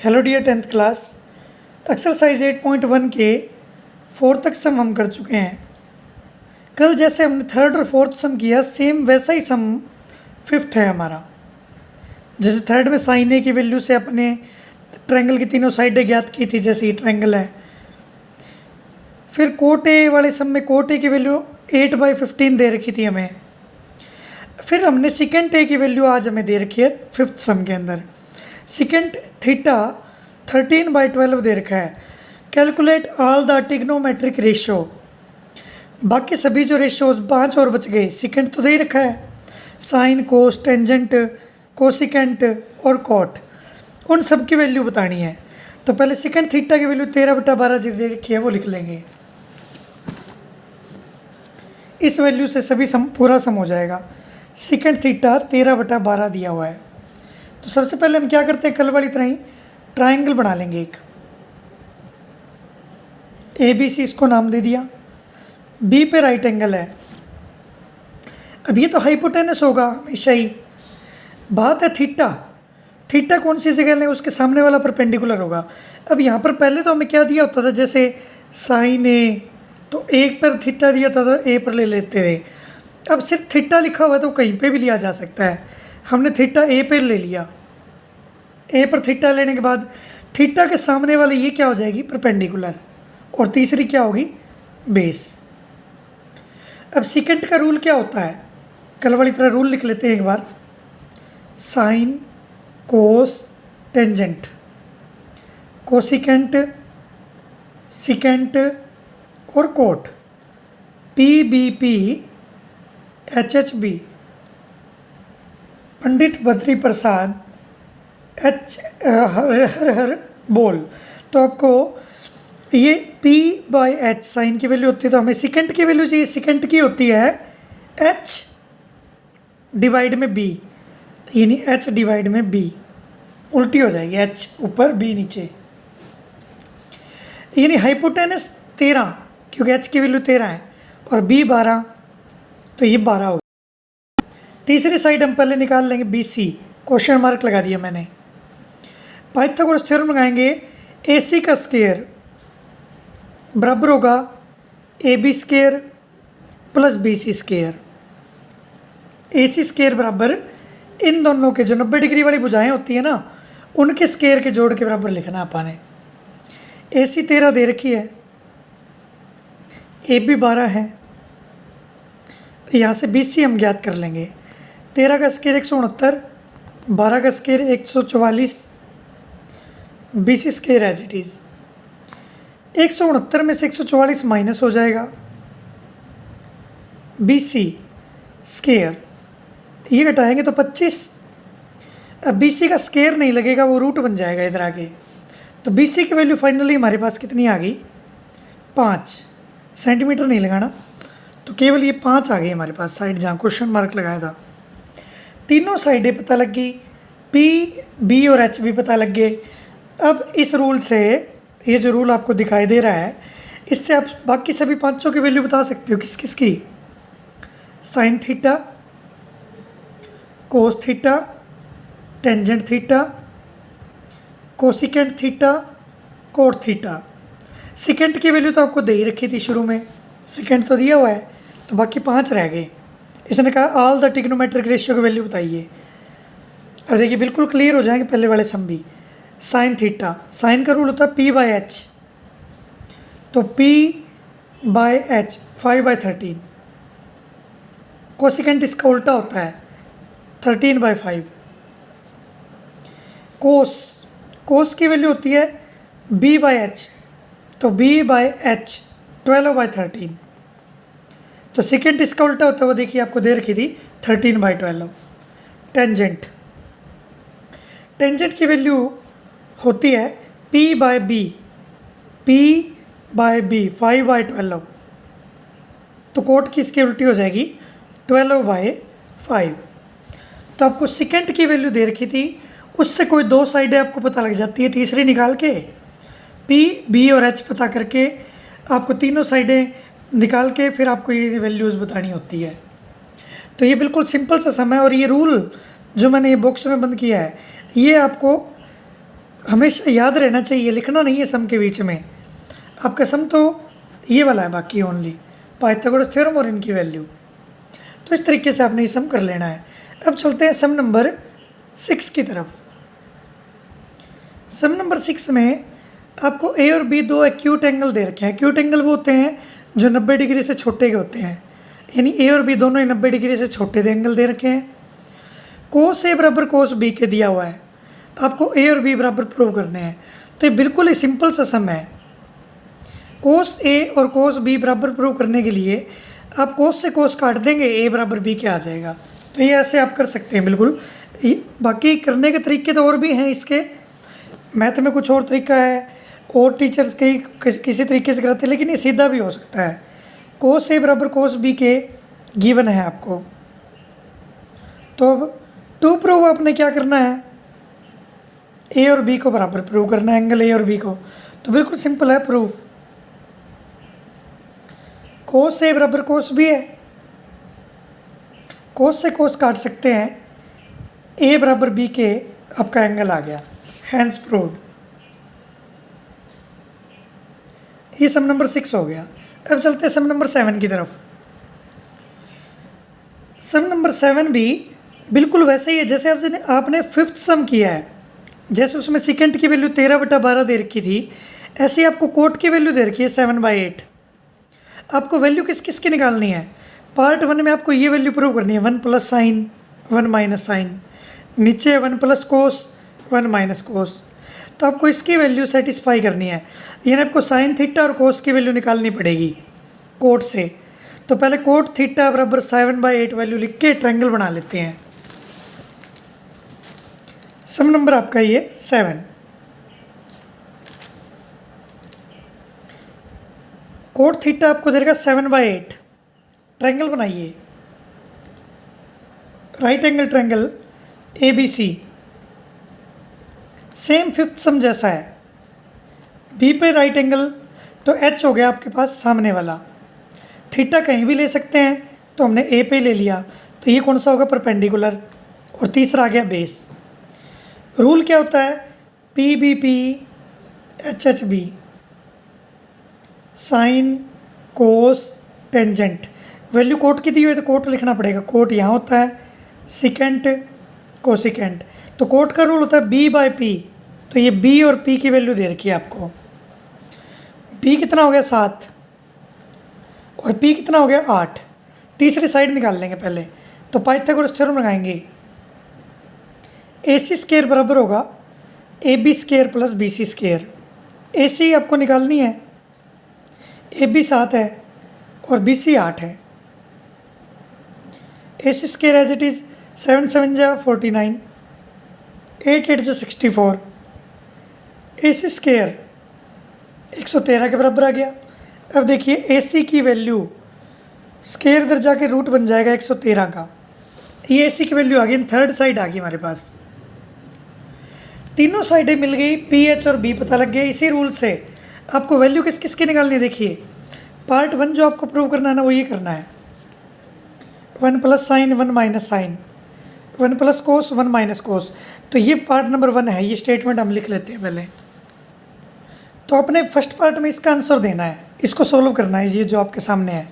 Hello dear 10th class. Exercise 8.1 के 4th तक सम हम कर चुके हैं। कल जैसे हमने 3rd और 4th सम किया, सेम वैसा ही सम 5th है हमारा। जैसे 3rd में साइन ए की वैल्यू से अपने ट्रायंगल की तीनों साइडें ज्ञात की थी, जैसे ये ट्रायंगल है। फिर कोट ए वाले सम में कोट ए की वैल्यू 8/15 दे रखी थी हमें। फिर हमने सेकेंड ए की वैल्यू आज हमें दे रखी है 5th सम के अंदर। सेकेंड थीटा 13/12 दे रखा है। Calculate all the trigonometric ratio. बाकी सभी जो रेशियोज 5 और बच गए। सेकेंड तो दे ही रखा है, साइन, कोस, टेंजेंट, कोसिकेंट और कॉट, उन सब की वैल्यू बतानी है। तो पहले सेकेंड थीटा की वैल्यू 13/12 जो दे रखी है वो लिख लेंगे। इस वैल्यू से सभी सम पूरा सम हो जाएगा। सेकेंड थीटा 13/12 दिया हुआ है। तो सबसे पहले हम क्या करते हैं, कल वाली तरह ही ट्रायंगल बना लेंगे एक। ए बी सी इसको नाम दे दिया। बी पे राइट एंगल है। अब ये तो हाइपोटेनस होगा हमेशा ही। बात है थीटा, थीटा कौन सी जगह लें, उसके सामने वाला परपेंडिकुलर होगा। अब यहाँ पर पहले तो हमें क्या दिया होता था, जैसे साइन ए, तो एक पर थीटा दिया होता था, ए पर ले लेते थे। अब सिर्फ थीटा लिखा हुआ है तो कहीं पे भी लिया जा सकता है। हमने थीटा ए पे ले लिया। ए पर थीटा लेने के बाद थीटा के सामने वाले ये क्या हो जाएगी, परपेंडिकुलर, और तीसरी क्या होगी, बेस। अब सेकेंड का रूल क्या होता है, कल वाली तरह रूल लिख लेते हैं एक बार। Sine, cos, tangent, cosecant, secant और cot. P B P, H H B, Pandit Badri Prasad, H हर हर बोल। तो आपको ये P/H साइन की वैल्यू होती है, तो हमें सेकेंड की वैल्यू चाहिए। सेकेंड की होती है H डिवाइड में B, यानी H डिवाइड में B, उल्टी हो जाएगी, H ऊपर B नीचे। यानी हाइपोटेनस 13, क्योंकि H की वैल्यू 13 है और B 12, तो ये 12 होगी। तीसरी साइड हम पहले निकाल लेंगे BC, क्वेश्चन मार्क लगा दिया मैंने। पाइथागोरस थ्योरम लगाएंगे। AC का स्क्वायर बराबर होगा AB square plus BC square. AC square बराबर इन दोनों के जो 90 डिग्री वाली भुजाएं होती है ना, उनके स्क्वायर के जोड़ के बराबर लिखना आपने। AC 13 दे रखी है, AB 12 है। यहाँ से BC हम ज्ञात कर लेंगे। 13 का स्क्वायर 169, 12 का square 144, BC square as it is. 169 में से 144 माइनस हो जाएगा। BC स्क्वायर ये घटाएंगे तो 25। अब BC का स्क्वायर नहीं लगेगा, वो रूट बन जाएगा इधर आगे। तो BC की वैल्यू फाइनली हमारे पास कितनी आ गई, 5 सेंटीमीटर नहीं लगाना, तो केवल ये 5 आ गई हमारे पास साइड, जहाँ क्वेश्चन मार्क लगाया था। तीनों साइडें पता लग गई, P, B और H भी पता लग गए। अब इस रूल से, ये जो रूल आपको दिखाई दे रहा है, इससे आप बाकी सभी पांचों की वैल्यू बता सकते हो। किस किस की, sine theta, cos theta, tangent theta, cosecant theta, cot theta. Second की वैल्यू तो आपको दे ही रखी थी शुरू में, सेकेंड तो दिया हुआ है, तो बाकी 5 रह गए। इसने कहा ऑल द ट्रिग्नोमेट्रिक रेशियो की वैल्यू बताइए। अब देखिए बिल्कुल क्लियर हो जाएंगे पहले वाले सम भी। साइन थीटा, साइन का रूल होता है P/H, तो P/H 5/13। कोसिकेंट इसका उल्टा होता है 13/5। कोस, कोस की वैल्यू होती है B/H, तो B/H 12/13। तो सेकेंड इसका उल्टा होता है, वो देखिए आपको दे रखी थी 13/12। टेंजेंट, टेंजेंट की वैल्यू होती है P/B, P/B 5/12। तो कोट की इसकी उल्टी हो जाएगी 12/5। तो आपको सेकेंड की वैल्यू दे रखी थी, उससे कोई 2 साइडें आपको पता लग जाती है। तीसरी निकाल के P, B और H पता करके आपको तीनों साइडें निकाल के फिर आपको ये वैल्यूज़ बतानी होती है। तो ये बिल्कुल सिंपल सा सम है। और ये रूल जो मैंने ये बॉक्स में बंद किया है, ये आपको हमेशा याद रहना चाहिए, लिखना नहीं है सम के बीच में। आपका सम तो ये वाला है बाकी ओनली, पाइथागोरस थ्योरम और इनकी वैल्यू। तो इस तरीके से आपने ये सम कर लेना है। अब चलते हैं सम नंबर 6 की तरफ। सम नंबर 6 में आपको ए और बी दो एक्यूट एंगल दे रखे हैं। एक्यूट एंगल वो होते हैं जो 90 डिग्री से छोटे के होते हैं, यानी ए और बी दोनों ही 90 डिग्री से छोटे एंगल दे रखे हैं। कोस ए बराबर कोस बी के दिया हुआ है, आपको ए और बी बराबर प्रूव करने हैं। तो ये बिल्कुल ही सिंपल सा सम है। कोस ए और कोस बी बराबर प्रूव करने के लिए आप कोस से कोस काट देंगे, ए बराबर बी के आ जाएगा। तो ये ऐसे आप कर सकते हैं बिल्कुल। बाकी करने के तरीके तो और भी हैं इसके, मैथ में कुछ और तरीका है, और टीचर्स किसी तरीके से कराते हैं, लेकिन ये सीधा भी हो सकता है। कोस ए बराबर कोस बी के गिवन है आपको। तो अब टू प्रूव आपने क्या करना है, ए और बी को बराबर प्रूव करना है, एंगल ए और बी को। तो बिल्कुल सिंपल है प्रूफ। कोस ए बराबर कोस बी है, कोस से कोस काट सकते हैं, ए बराबर बी के आपका एंगल आ गया, हैंस प्रूव्ड। ये सम नंबर 6 हो गया। अब चलते हैं सम नंबर 7 की तरफ। सम नंबर 7 भी बिल्कुल वैसे ही है जैसे आपने 5th सम किया है। जैसे उसमें सेकेंड की वैल्यू 13/12 दे रखी थी, ऐसे ही आपको कोट की वैल्यू दे रखी है 7/8। आपको वैल्यू किस किस की निकालनी है। पार्ट 1 में आपको ये वैल्यू प्रूव करनी है, 1 प्लस साइन 1 माइनस साइन, नीचे 1 प्लस कोस 1 माइनस कोस। तो आपको इसकी वैल्यू सेटिस्फाई करनी है, यानी आपको साइन थीटा और कोस की वैल्यू निकालनी पड़ेगी कोट से। तो पहले कोट थीटा बराबर 7/8 वैल्यू लिख के ट्रायंगल बना लेते हैं। सम नंबर आपका ये 7। कोट थीटा आपको देगा 7/8, ट्रायंगल बनाइए, right angle triangle ABC। Same 5th सम जैसा है, बी पे राइट एंगल, तो H हो गया आपके पास सामने वाला। थीटा कहीं भी ले सकते हैं, तो हमने ए पे ले लिया, तो ये कौन सा होगा, परपेंडिकुलर। और तीसरा आ गया बेस। रूल क्या होता है, PBP HHB, sine cos tangent. Value कोट की दी हुई है तो कोट लिखना पड़ेगा, कोट यहाँ होता है, सिकेंट कोसिकेंट। तो कोट का रूल होता है B/P। तो ये B और P की वैल्यू दे रखी है आपको। B कितना हो गया 7 और P कितना हो गया 8। तीसरी साइड निकाल लेंगे पहले, तो पाइथागोरस थ्योरम लगाएंगे। AC स्क्वायर बराबर होगा AB square plus BC square. AC आपको निकालनी है, AB 7 है और BC 8 है। AC square as it is 7 7 जा 49, 8 8 जा 64। AC स्क्वायर 113 के बराबर आ गया। अब देखिए AC की वैल्यू स्क्वायर इधर जाके रूट बन जाएगा 113 का। ये AC की वैल्यू आ गई, थर्ड साइड आ गई हमारे पास। तीनों साइडें मिल गई, PH और B पता लग गया। इसी रूल से आपको वैल्यू किस किस की निकालनी है। देखिए पार्ट 1 जो आपको प्रूव करना है ना, वो ये करना है, 1 plus sine 1 minus sine, 1 plus cos 1 minus cos. तो ये पार्ट नंबर 1 है, ये स्टेटमेंट हम लिख लेते हैं पहले। तो अपने फर्स्ट पार्ट में इसका आंसर देना है, इसको सोल्व करना है, ये जो आपके सामने है।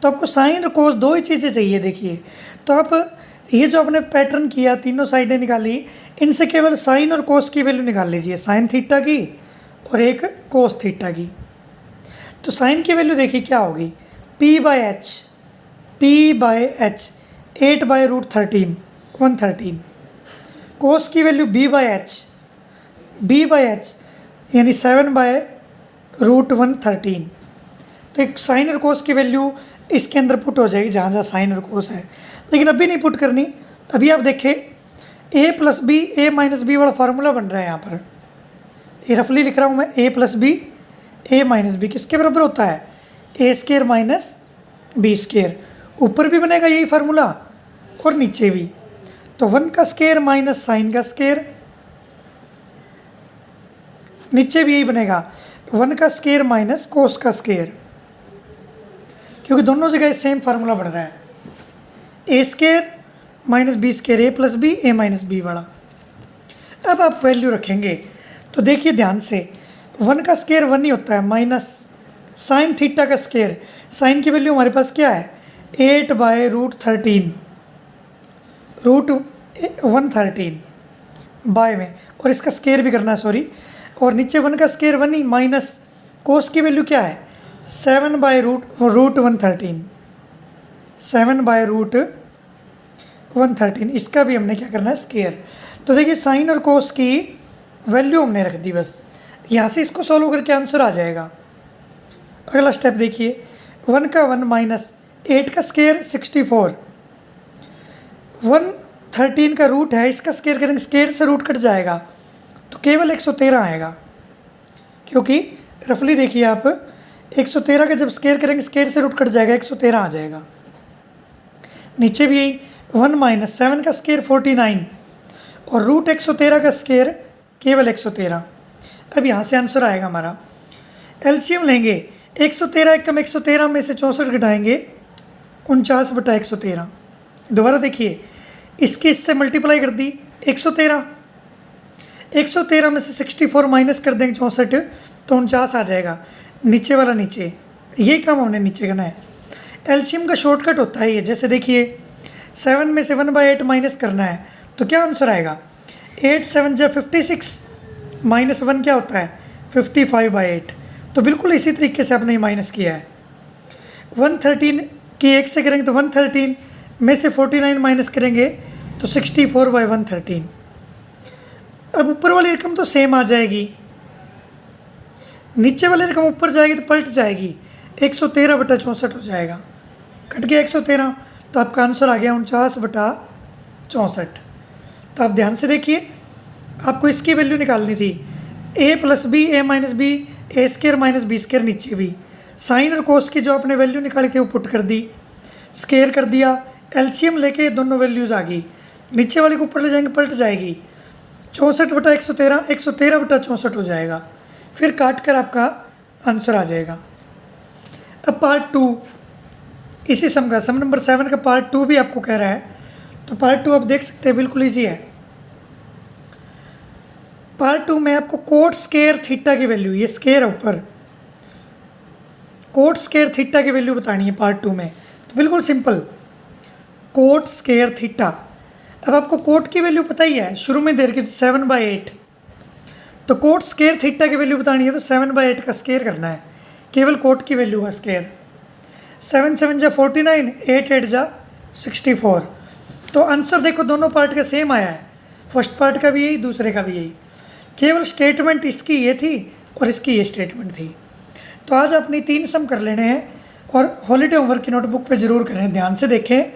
तो आपको साइन और कोस दो ही चीज़ें चाहिए। देखिए तो आप ये जो आपने पैटर्न किया, तीनों साइडें निकाली, इनसे केवल साइन और कोस की वैल्यू निकाल लीजिए, साइन थीटा की और एक कोस थीटा की। तो साइन की वैल्यू देखिए क्या होगी, P/H, 8/√13 113। कोस की वैल्यू B/H यानी 7/√113। तो एक साइन और कोस की वैल्यू इसके अंदर पुट हो जाएगी जहाँ जहाँ साइन और कोस है, लेकिन अभी नहीं पुट करनी। अभी आप देखें A plus B A minus B वाला फार्मूला बन रहा है यहाँ पर, ये रफली लिख रहा हूँ मैं। A plus B A minus B किसके बराबर होता है, A square minus B square. ऊपर भी बनेगा यही फार्मूला और नीचे भी। तो 1 का स्क्वायर माइनस साइन का स्क्वायर, नीचे भी यही बनेगा 1 का स्क्वायर माइनस कोस का स्क्वायर, क्योंकि दोनों जगह सेम फार्मूला बन रहा है, A square minus B square, A plus B A minus B वाला। अब आप वैल्यू रखेंगे तो देखिए ध्यान से, 1 का स्केयर 1 ही होता है, माइनस साइन थीटा का स्केयर, साइन की वैल्यू हमारे पास क्या है 8/√13, √113 बाय में, और इसका स्केयर भी करना है सॉरी, और नीचे 1 का स्केयर 1 ही, माइनस कोस की वैल्यू क्या है 7/√113, 7/√113, इसका भी हमने क्या करना है स्केयर। तो देखिए साइन और कोस की वैल्यू हमने रख दी, बस यहाँ से इसको सॉल्व करके आंसर आ जाएगा। अगला स्टेप देखिए, 1 का 1 माइनस 8 का स्केयर 64, 113 का रूट है, इसका स्केयर करेंगे, स्केयर से रूट कट जाएगा तो केवल 113 आएगा, क्योंकि रफली देखिए आप 113 का जब स्केयर करेंगे स्केयर से रूट कट जाएगा, 113 आ जाएगा। नीचे भी यही 1 माइनस 7 का स्केयर 49 और रूट 113 का स्केयर केवल 113। अब यहाँ से आंसर आएगा हमारा, एलसीएम लेंगे 113 एकम 113 में से 64 घटाएंगे 49/113। दोबारा देखिए, इसके इससे मल्टीप्लाई कर दी 113 में से 64 माइनस कर देंगे 64 तो 49 आ जाएगा, नीचे वाला नीचे, यही काम हमने नीचे करना है। एलसीएम का शॉर्टकट होता है ये, जैसे देखिए 7 में से 1/8 माइनस करना है तो क्या आंसर आएगा 8 7 जा 56 माइनस 1 क्या होता है 55/8। तो बिल्कुल इसी तरीके से आपने माइनस किया है। 113 की 1 से करेंगे तो 113 में से 49 माइनस करेंगे तो 64/113। अब ऊपर वाली रकम तो सेम आ जाएगी, नीचे वाली रकम ऊपर जाएगी तो पलट जाएगी, 113/64 हो जाएगा, कट गया 113, तो आपका आंसर आ गया 49/64। तो आप ध्यान से देखिए, आपको इसकी वैल्यू निकालनी थी, a + b a - b a² - b² नीचे भी, साइन और कोस की जो आपने वैल्यू निकाली थी वो पुट कर दी, स्केयर कर दिया, एलसीएम लेके दोनों वैल्यूज़ आ गई, नीचे वाली को ऊपर ले जाएंगे पलट जाएगी, 64/113 113/64 हो जाएगा, फिर काट कर आपका आंसर आ जाएगा। अब पार्ट 2 इसी सम का, सम नंबर 7 का पार्ट 2 भी आपको कह रहा है, तो पार्ट 2 आप देख सकते हैं बिल्कुल ईजी है। पार्ट 2 में आपको कोट स्केयर थीटा की वैल्यू, ये स्केयर है ऊपर, कोट स्केयर थीटा की वैल्यू बतानी है पार्ट 2 में, तो बिल्कुल सिंपल, कोट स्केयर थीटा। अब आपको कोट की वैल्यू पता ही है, शुरू में दे रखी थी 7/8, तो कोट स्केयर थीटा की वैल्यू बतानी है तो 7/8 का स्केयर करना है, केवल कोट की वैल्यू का स्केयर। 7 7 जा 49, 8 8 जा 64। तो आंसर देखो दोनों पार्ट का सेम आया है, फर्स्ट पार्ट का भी यही, दूसरे का भी यही, केवल स्टेटमेंट इसकी ये थी और इसकी ये स्टेटमेंट थी। तो आज अपनी 3 सम कर लेने हैं और हॉलीडे होमवर्क की नोटबुक पे ज़रूर करें, ध्यान से देखें।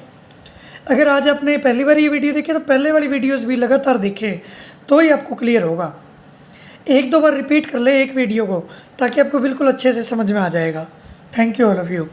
अगर आज आपने पहली बार ये वीडियो देखी तो पहले वाली वीडियोस भी लगातार देखें तो ही आपको क्लियर होगा। 1-2 बार रिपीट कर ले एक वीडियो को, ताकि आपको बिल्कुल अच्छे से समझ में आ जाएगा। Thank you all of you.